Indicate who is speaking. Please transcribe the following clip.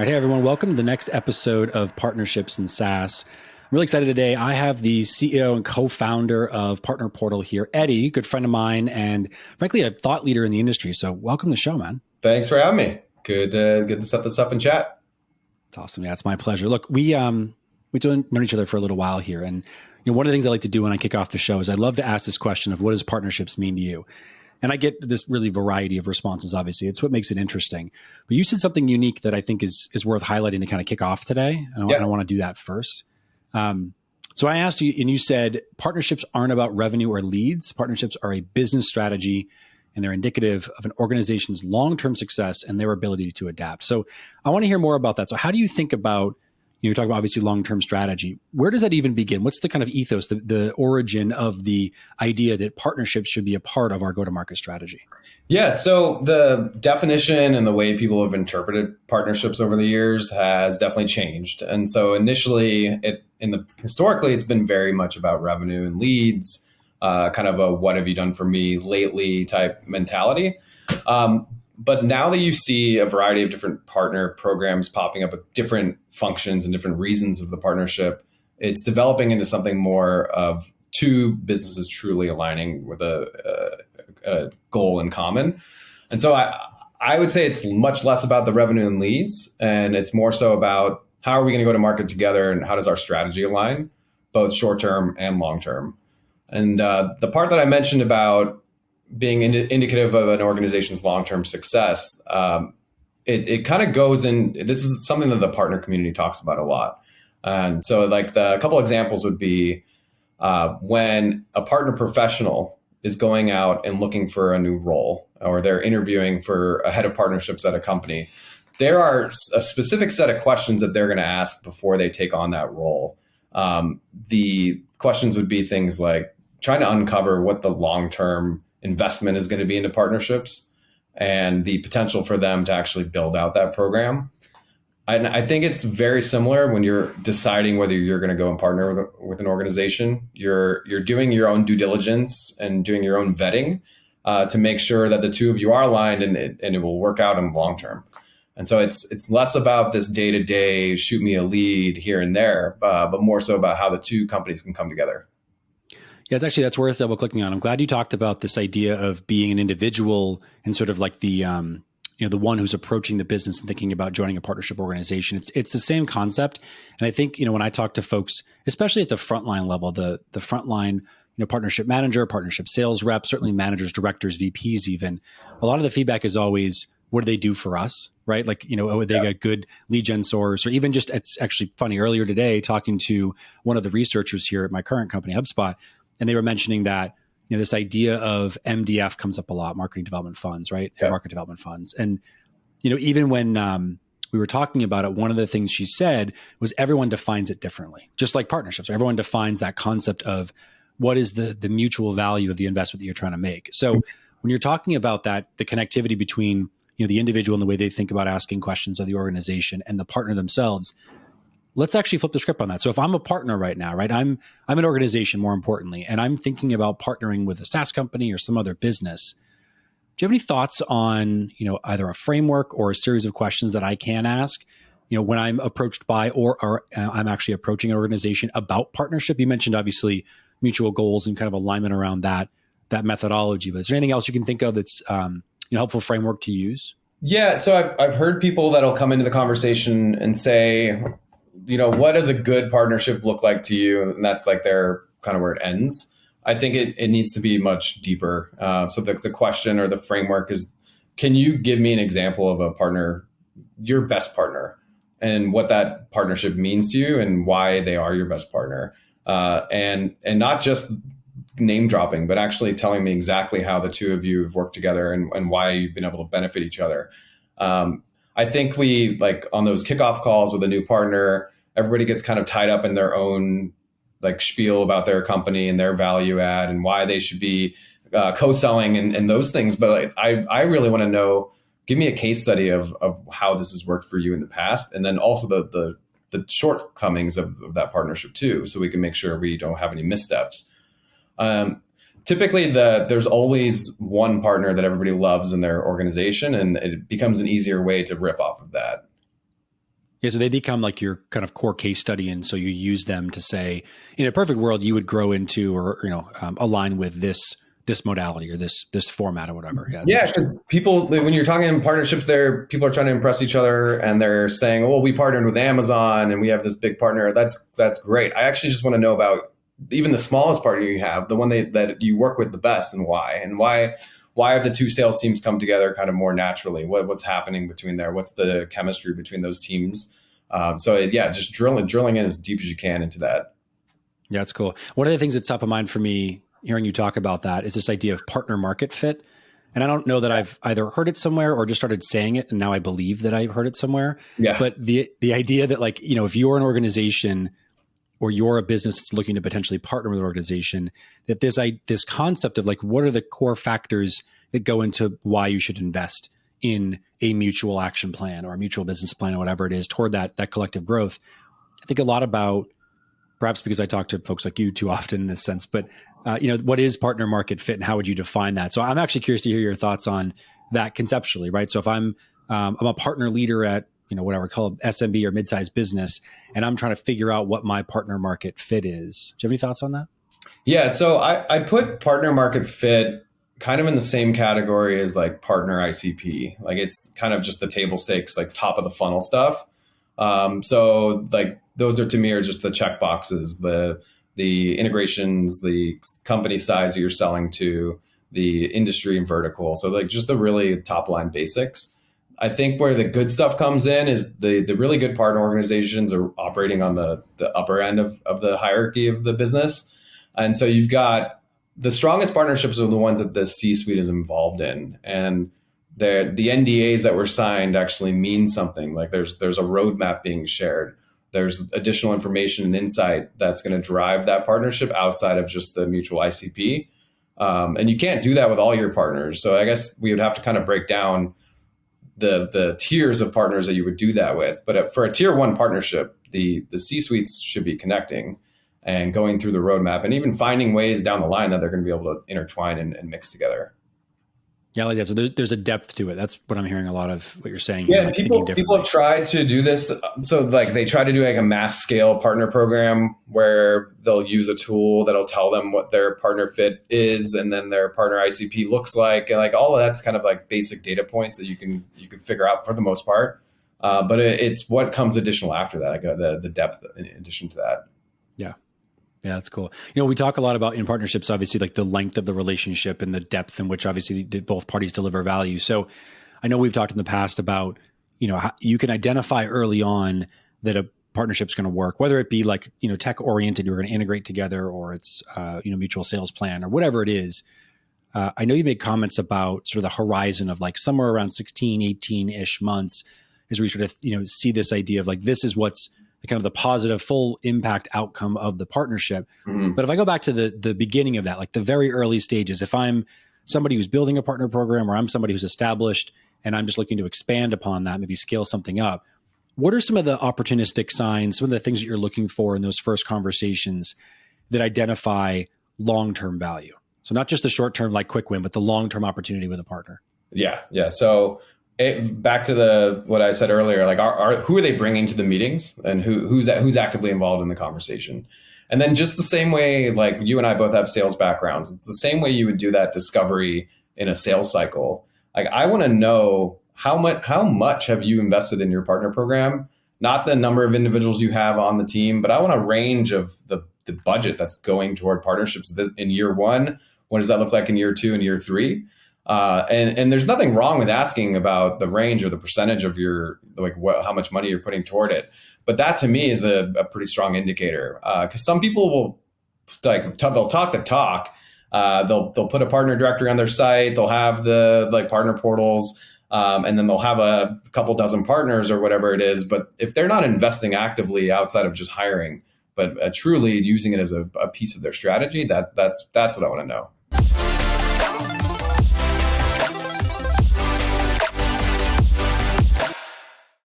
Speaker 1: All right, hey everyone, welcome to the next episode of Partnerships in SaaS. I'm really excited today. I have the CEO and co-founder of Partner Portal here, Eddie, good friend of mine, and frankly, a thought leader in the industry. So welcome to the show, man.
Speaker 2: Thanks for having me. Good to set this up and chat.
Speaker 1: It's awesome. Yeah, it's my pleasure. Look, we've known each other for a little while here, and one of the things I like to do when I kick off the show is I love to ask this question of what does partnerships mean to you? And I get this really variety of responses, obviously. It's what makes it interesting. But you said something unique that I think is worth highlighting to kind of kick off today. And I want to do that first. So I asked you, and you said partnerships aren't about revenue or leads. Partnerships are a business strategy, and they're indicative of an organization's long-term success and their ability to adapt. So I want to hear more about that. So how do you think about, you're talking about obviously long-term strategy. Where does that even begin? What's the kind of ethos, the origin of the idea that partnerships should be a part of our go-to-market strategy?
Speaker 2: Yeah, so the definition and the way people have interpreted partnerships over the years has definitely changed. And so initially, historically, it's been very much about revenue and leads, kind of a what have you done for me lately type mentality. But now that you see a variety of different partner programs popping up with different functions and different reasons of the partnership, it's developing into something more of two businesses truly aligning with a goal in common. And so I would say it's much less about the revenue and leads, and it's more so about how are we going to go to market together and how does our strategy align, both short-term and long-term. And the part that I mentioned about being indicative of an organization's long-term success, it kind of goes in, this is something that the partner community talks about a lot. And so like a couple examples would be when a partner professional is going out and looking for a new role, or they're interviewing for a head of partnerships at a company, there are a specific set of questions that they're going to ask before they take on that role. The questions would be things like trying to uncover what the long-term investment is going to be into partnerships and the potential for them to actually build out that program. And I think it's very similar when you're deciding whether you're going to go and partner with an organization. You're doing your own due diligence and doing your own vetting to make sure that the two of you are aligned and it will work out in the long term. And so it's less about this day-to-day shoot me a lead here and there, but more so about how the two companies can come together.
Speaker 1: Yeah, that's worth double clicking on. I'm glad you talked about this idea of being an individual and sort of like the one who's approaching the business and thinking about joining a partnership organization. It's the same concept. And I think, when I talk to folks, especially at the frontline level, the frontline, partnership manager, partnership sales rep, certainly managers, directors, VPs, even, a lot of the feedback is always, what do they do for us? Right? Like, they got good lead gen source, or even just, it's actually funny, earlier today, talking to one of the researchers here at my current company, HubSpot, and they were mentioning that, this idea of MDF comes up a lot, marketing development funds, right? Yeah. Market development funds. And, even when we were talking about it, one of the things she said was everyone defines it differently, just like partnerships. Everyone defines that concept of what is the mutual value of the investment that you're trying to make. So when you're talking about that, the connectivity between, the individual and the way they think about asking questions of the organization and the partner themselves, let's actually flip the script on that. So if I'm a partner right now, right, I'm an organization more importantly, and I'm thinking about partnering with a SaaS company or some other business. Do you have any thoughts on, either a framework or a series of questions that I can ask, when I'm approached by or I'm actually approaching an organization about partnership? You mentioned obviously mutual goals and kind of alignment around that methodology, but is there anything else you can think of that's helpful framework to use?
Speaker 2: Yeah, so I've heard people that'll come into the conversation and say, what does a good partnership look like to you? And that's like their kind of where it ends. I think it needs to be much deeper. So the question or the framework is, can you give me an example of a partner, your best partner, and what that partnership means to you and why they are your best partner? And not just name dropping, but actually telling me exactly how the two of you have worked together and why you've been able to benefit each other. I think we, like on those kickoff calls with a new partner, everybody gets kind of tied up in their own like spiel about their company and their value add and why they should be co-selling and those things. But I really want to know, give me a case study of how this has worked for you in the past. And then also the shortcomings of that partnership too, so we can make sure we don't have any missteps. Typically there's always one partner that everybody loves in their organization, and it becomes an easier way to riff off of that.
Speaker 1: Yeah, so they become like your kind of core case study, and so you use them to say, in a perfect world, you would grow into or align with this modality or this format or whatever. Yeah,
Speaker 2: Yeah, because people, when you're talking in partnerships, there people are trying to impress each other, and they're saying, "Oh, we partnered with Amazon, and we have this big partner." That's great. I actually just want to know about even the smallest partner you have, the one that you work with the best, and why have the two sales teams come together kind of more naturally? What's happening between there? What's the chemistry between those teams? So yeah, just drilling in as deep as you can into that.
Speaker 1: Yeah, that's cool. One of the things that's top of mind for me hearing you talk about that is this idea of partner market fit. And I don't know that I've either heard it somewhere or just started saying it, and now I believe that I've heard it somewhere.
Speaker 2: Yeah.
Speaker 1: But the idea that, like, if you're an organization or you're a business that's looking to potentially partner with an organization, that this concept of like, what are the core factors that go into why you should invest in a mutual action plan or a mutual business plan or whatever it is toward that collective growth. I think a lot about, perhaps because I talk to folks like you too often in this sense, but what is partner market fit and how would you define that? So I'm actually curious to hear your thoughts on that conceptually, right? So if I'm a partner leader at whatever called SMB or mid-sized business, and I'm trying to figure out what my partner market fit is. Do you have any thoughts on that?
Speaker 2: Yeah, so I put partner market fit kind of in the same category as like partner ICP. Like it's kind of just the table stakes, like top of the funnel stuff. So like those are to me are just the check boxes, the integrations, the company size that you're selling to, the industry and vertical. So like just the really top line basics. I think where the good stuff comes in is the really good partner organizations are operating on the upper end of the hierarchy of the business. And so you've got the strongest partnerships are the ones that the C-suite is involved in. And the NDAs that were signed actually mean something. Like there's a roadmap being shared. There's additional information and insight that's going to drive that partnership outside of just the mutual ICP. And you can't do that with all your partners. So I guess we would have to kind of break down the tiers of partners that you would do that with. But for a tier one partnership, the C-suites should be connecting and going through the roadmap and even finding ways down the line that they're going to be able to intertwine and mix together.
Speaker 1: Yeah, like that. So there's a depth to it. That's what I'm hearing a lot of what you're saying.
Speaker 2: Yeah,
Speaker 1: like
Speaker 2: people have tried to do this. So like they try to do like a mass scale partner program where they'll use a tool that'll tell them what their partner fit is and then their partner ICP looks like. And like all of that's kind of like basic data points that you can figure out for the most part. But it's what comes additional after that, like the depth in addition to that.
Speaker 1: Yeah. Yeah, that's cool. We talk a lot about in partnerships, obviously, like the length of the relationship and the depth in which obviously both parties deliver value. So I know we've talked in the past about, how you can identify early on that a partnership's going to work, whether it be like, tech oriented, you're going to integrate together, or it's, mutual sales plan or whatever it is. I know you made comments about sort of the horizon of like somewhere around 16, 18-ish months as we sort of, see this idea of like, this is what's kind of the positive full impact outcome of the partnership. Mm-hmm. But if I go back to the beginning of that, like the very early stages, if I'm somebody who's building a partner program or I'm somebody who's established and I'm just looking to expand upon that, maybe scale something up, what are some of the opportunistic signs, some of the things that you're looking for in those first conversations that identify long-term value? So not just the short-term like quick win, but the long-term opportunity with a partner.
Speaker 2: Yeah. So back to what I said earlier, like who are they bringing to the meetings and who's actively involved in the conversation? And then just the same way, like you and I both have sales backgrounds, it's the same way you would do that discovery in a sales cycle. Like I want to know how much have you invested in your partner program? Not the number of individuals you have on the team, but I want a range of the budget that's going toward partnerships in year one. What does that look like in year two and year three? And there's nothing wrong with asking about the range or the percentage of your, like how much money you're putting toward it. But that to me is a pretty strong indicator. Cause some people will they'll talk the talk. They'll put a partner directory on their site. They'll have the like partner portals. And then they'll have a couple dozen partners or whatever it is. But if they're not investing actively outside of just hiring, but truly using it as a piece of their strategy, that's what I want to know.